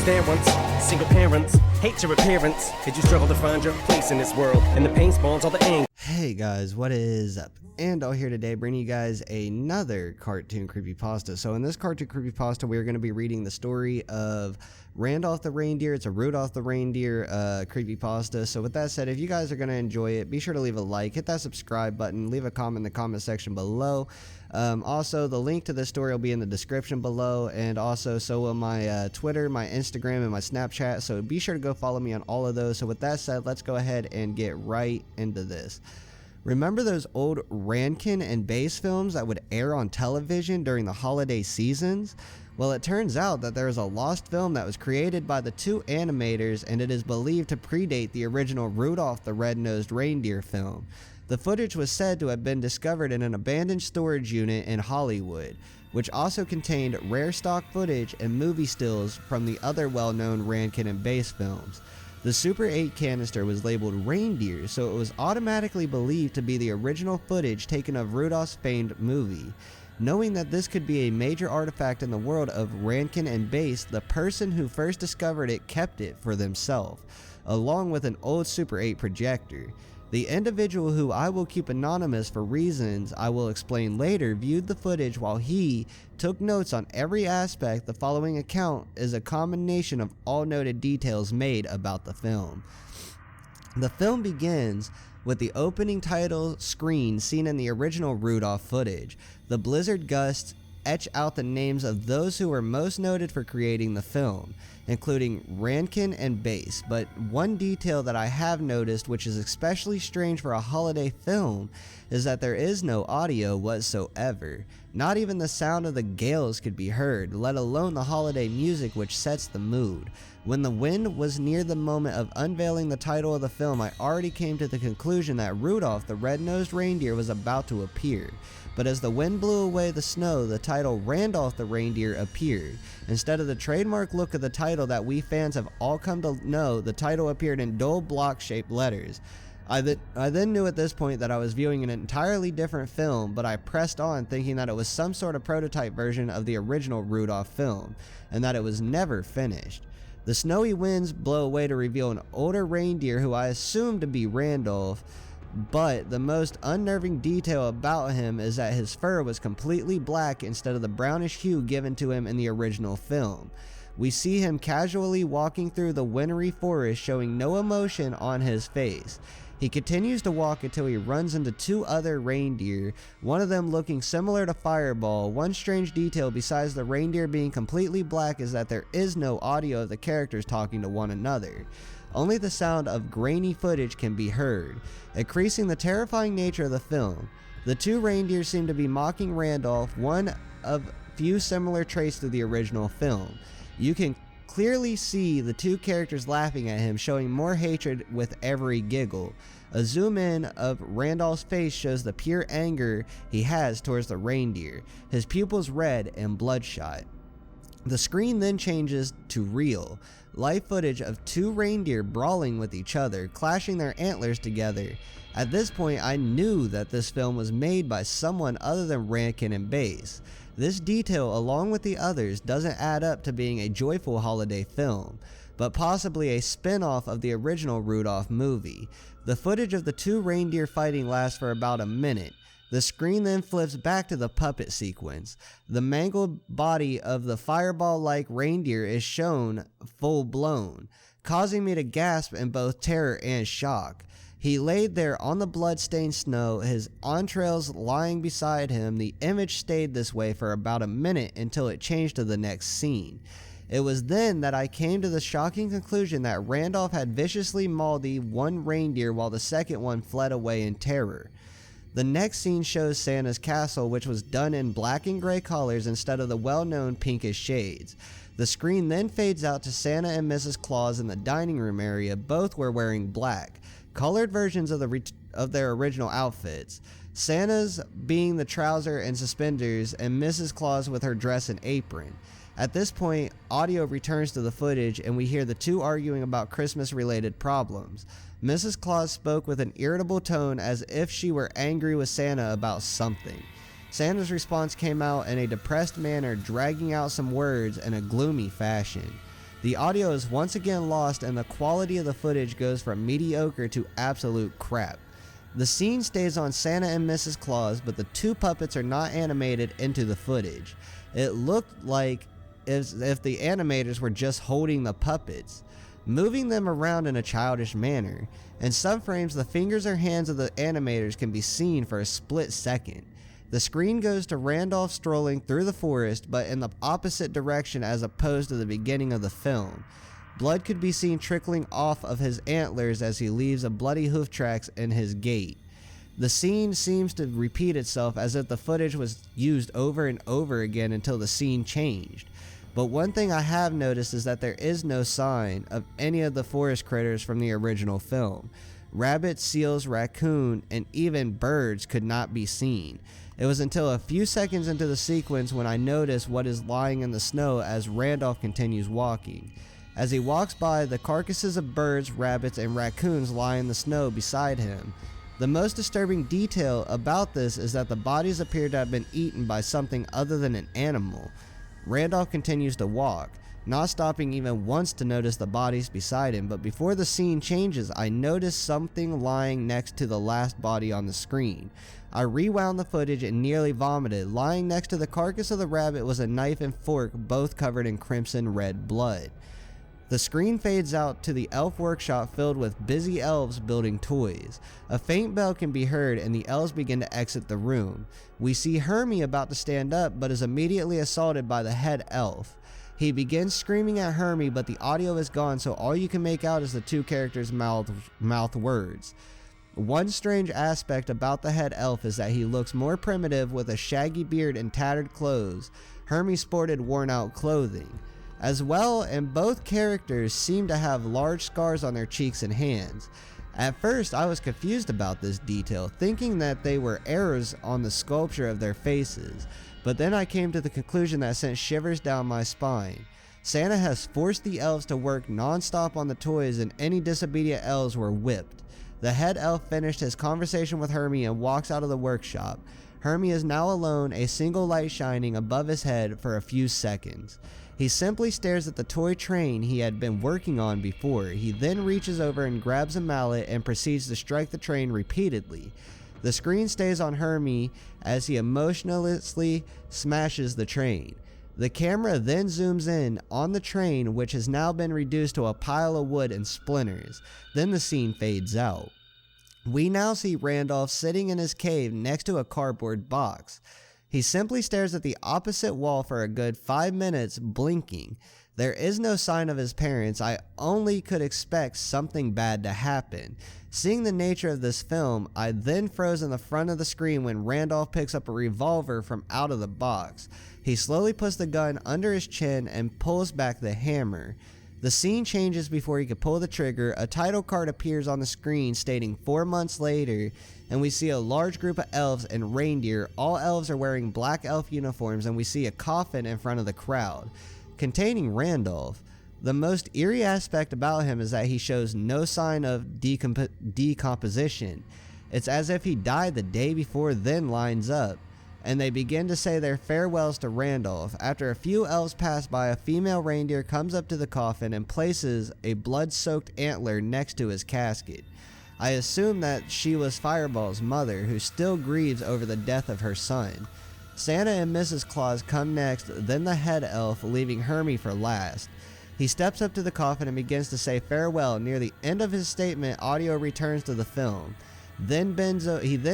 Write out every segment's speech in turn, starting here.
there once. Single parents hate your appearance. Did you struggle to find your place in this world? And the pain spawns all the anger. Hey guys, what is up? Andaull here today, bringing you guys another cartoon creepypasta. So in this cartoon creepypasta, we're going to be reading the story of Randolph the Reindeer. It's a Rudolph the Reindeer creepypasta. So with that said, if you guys are going to enjoy it, be sure to leave a like, hit that subscribe button, leave a comment in the comment section below. Also, the link to this story will be in the description below, and also so will my Twitter, my Instagram, and my Snapchat. So be sure to go follow me on all of those. So with that said, let's go ahead and get right into this. Remember those old Rankin and Bass films that would air on television during the holiday seasons? Well, it turns out that there is a lost film that was created by the two animators, and it is believed to predate the original Rudolph the Red-Nosed Reindeer film. The footage was said to have been discovered in an abandoned storage unit in Hollywood, which also contained rare stock footage and movie stills from the other well-known Rankin and Bass films. The Super 8 canister was labeled Reindeer, so it was automatically believed to be the original footage taken of Rudolph's famed movie. Knowing that this could be a major artifact in the world of Rankin and Bass, the person who first discovered it kept it for themselves, along with an old Super 8 projector. The individual, who I will keep anonymous for reasons I will explain later, viewed the footage while he took notes on every aspect. The following account is a combination of all noted details made about the film. The film begins with the opening title screen seen in the original Rudolph footage. The blizzard gusts etch out the names of those who were most noted for creating the film, including Rankin and Bass. But one detail that I have noticed, which is especially strange for a holiday film, is that there is no audio whatsoever. Not even the sound of the gales could be heard, let alone the holiday music which sets the mood. When the wind was near the moment of unveiling the title of the film, I already came to the conclusion that Rudolph the Red-Nosed Reindeer was about to appear. But as the wind blew away the snow, the title Randolph the Reindeer appeared. Instead of the trademark look of the title that we fans have all come to know, the title appeared in dull block-shaped letters. I then knew at this point that I was viewing an entirely different film, but I pressed on thinking that it was some sort of prototype version of the original Rudolph film, and that it was never finished. The snowy winds blow away to reveal an older reindeer who I assumed to be Randolph, but the most unnerving detail about him is that his fur was completely black instead of the brownish hue given to him in the original film. We see him casually walking through the wintry forest, showing no emotion on his face. He continues to walk until he runs into two other reindeer, one of them looking similar to Fireball. One strange detail besides the reindeer being completely black is that there is no audio of the characters talking to one another. Only the sound of grainy footage can be heard, increasing the terrifying nature of the film. The two reindeer seem to be mocking Randolph, one of few similar traits to the original film. You can clearly see the two characters laughing at him, showing more hatred with every giggle. A zoom in of Randolph's face shows the pure anger he has towards the reindeer, his pupils red and bloodshot. The screen then changes to real, live footage of two reindeer brawling with each other, clashing their antlers together. At this point, I knew that this film was made by someone other than Rankin and Bass. This detail, along with the others, doesn't add up to being a joyful holiday film, but possibly a spin-off of the original Rudolph movie. The footage of the two reindeer fighting lasts for about a minute. The screen then flips back to the puppet sequence. The mangled body of the fireball-like reindeer is shown full-blown, causing me to gasp in both terror and shock. He laid there on the blood-stained snow, his entrails lying beside him. The image stayed this way for about a minute until it changed to the next scene. It was then that I came to the shocking conclusion that Randolph had viciously mauled the one reindeer while the second one fled away in terror. The next scene shows Santa's castle, which was done in black and gray colors instead of the well-known pinkish shades. The screen then fades out to Santa and Mrs. Claus in the dining room area. Both were wearing black, colored versions of their original outfits. Santa's being the trouser and suspenders, and Mrs. Claus with her dress and apron. At this point, audio returns to the footage and we hear the two arguing about Christmas-related problems. Mrs. Claus spoke with an irritable tone as if she were angry with Santa about something. Santa's response came out in a depressed manner, dragging out some words in a gloomy fashion. The audio is once again lost and the quality of the footage goes from mediocre to absolute crap. The scene stays on Santa and Mrs. Claus, but the two puppets are not animated into the footage. It looked like as if the animators were just holding the puppets, moving them around in a childish manner. In some frames, the fingers or hands of the animators can be seen for a split second. The screen goes to Randolph strolling through the forest, but in the opposite direction as opposed to the beginning of the film. Blood could be seen trickling off of his antlers as he leaves a bloody hoof tracks in his gait. The scene seems to repeat itself as if the footage was used over and over again until the scene changed. But one thing I have noticed is that there is no sign of any of the forest critters from the original film. Rabbits, seals, raccoon, and even birds could not be seen. It was until a few seconds into the sequence when I noticed what is lying in the snow as Randolph continues walking. As he walks by, the carcasses of birds, rabbits, and raccoons lie in the snow beside him. The most disturbing detail about this is that the bodies appear to have been eaten by something other than an animal. Randolph continues to walk, not stopping even once to notice the bodies beside him, but before the scene changes, I notice something lying next to the last body on the screen. I rewound the footage and nearly vomited. Lying next to the carcass of the rabbit was a knife and fork, both covered in crimson red blood. The screen fades out to the elf workshop filled with busy elves building toys. A faint bell can be heard and the elves begin to exit the room. We see Hermie about to stand up but is immediately assaulted by the head elf. He begins screaming at Hermie, but the audio is gone, so all you can make out is the two characters' mouth words. One strange aspect about the head elf is that he looks more primitive with a shaggy beard and tattered clothes. Hermie sported worn out clothing as well, and both characters seem to have large scars on their cheeks and hands. At first I was confused about this detail, thinking that they were errors on the sculpture of their faces, but then I came to the conclusion that sent shivers down my spine. Santa has forced the elves to work non-stop on the toys and any disobedient elves were whipped. The head elf finished his conversation with Hermie and walks out of the workshop. Hermie is now alone, a single light shining above his head for a few seconds. He simply stares at the toy train he had been working on before. He then reaches over and grabs a mallet and proceeds to strike the train repeatedly. The screen stays on Hermie as he emotionlessly smashes the train. The camera then zooms in on the train, which has now been reduced to a pile of wood and splinters. Then the scene fades out. We now see Randolph sitting in his cave next to a cardboard box. He simply stares at the opposite wall for a good 5 minutes, blinking. There is no sign of his parents. I only could expect something bad to happen. Seeing the nature of this film, I then froze in the front of the screen when Randolph picks up a revolver from out of the box. He slowly puts the gun under his chin and pulls back the hammer. The scene changes before he could pull the trigger. A title card appears on the screen stating 4 months later, and we see a large group of elves and reindeer. All elves are wearing black elf uniforms, and we see a coffin in front of the crowd containing Randolph. The most eerie aspect about him is that he shows no sign of decomposition. It's as if he died the day before, then lines up, and they begin to say their farewells to Randolph. After a few elves pass by, a female reindeer comes up to the coffin and places a blood-soaked antler next to his casket. I assume that she was Fireball's mother, who still grieves over the death of her son. Santa and Mrs. Claus come next, then the head elf, leaving Hermie for last. He steps up to the coffin and begins to say farewell. Near the end of his statement, audio returns to the film. He then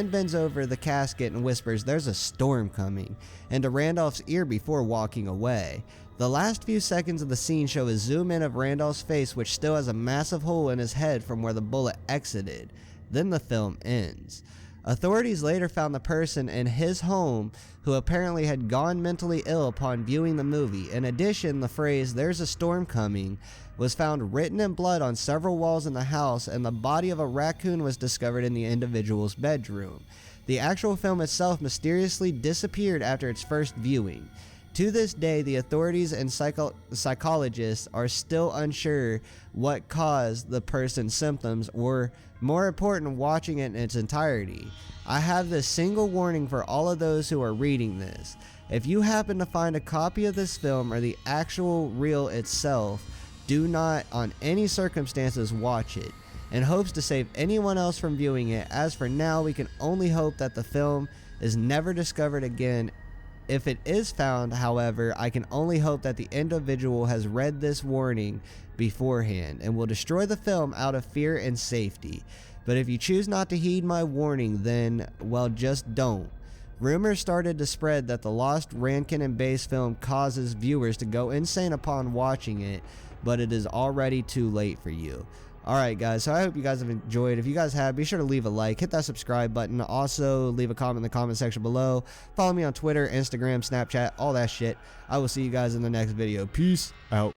bends over the casket and whispers, "There's a storm coming," into Randolph's ear before walking away. The last few seconds of the scene show a zoom in of Randolph's face, which still has a massive hole in his head from where the bullet exited. Then the film ends. Authorities later found the person in his home who apparently had gone mentally ill upon viewing the movie. In addition, the phrase "there's a storm coming" was found written in blood on several walls in the house, and the body of a raccoon was discovered in the individual's bedroom. The actual film itself mysteriously disappeared after its first viewing. To this day, the authorities and psychologists are still unsure what caused the person's symptoms, or more important, watching it in its entirety. I have this single warning for all of those who are reading this. If you happen to find a copy of this film or the actual reel itself, do not on any circumstances watch it, and hopes to save anyone else from viewing it. As for now, we can only hope that the film is never discovered again. If it is found, however, I can only hope that the individual has read this warning beforehand and will destroy the film out of fear and safety. But if you choose not to heed my warning, then, well, just don't. Rumors started to spread that the lost Rankin and Bass film causes viewers to go insane upon watching it, but it is already too late for you. Alright guys, so I hope you guys have enjoyed. If you guys have, be sure to leave a like, hit that subscribe button, also leave a comment in the comment section below. Follow me on Twitter, Instagram, Snapchat, all that shit. I will see you guys in the next video. Peace out.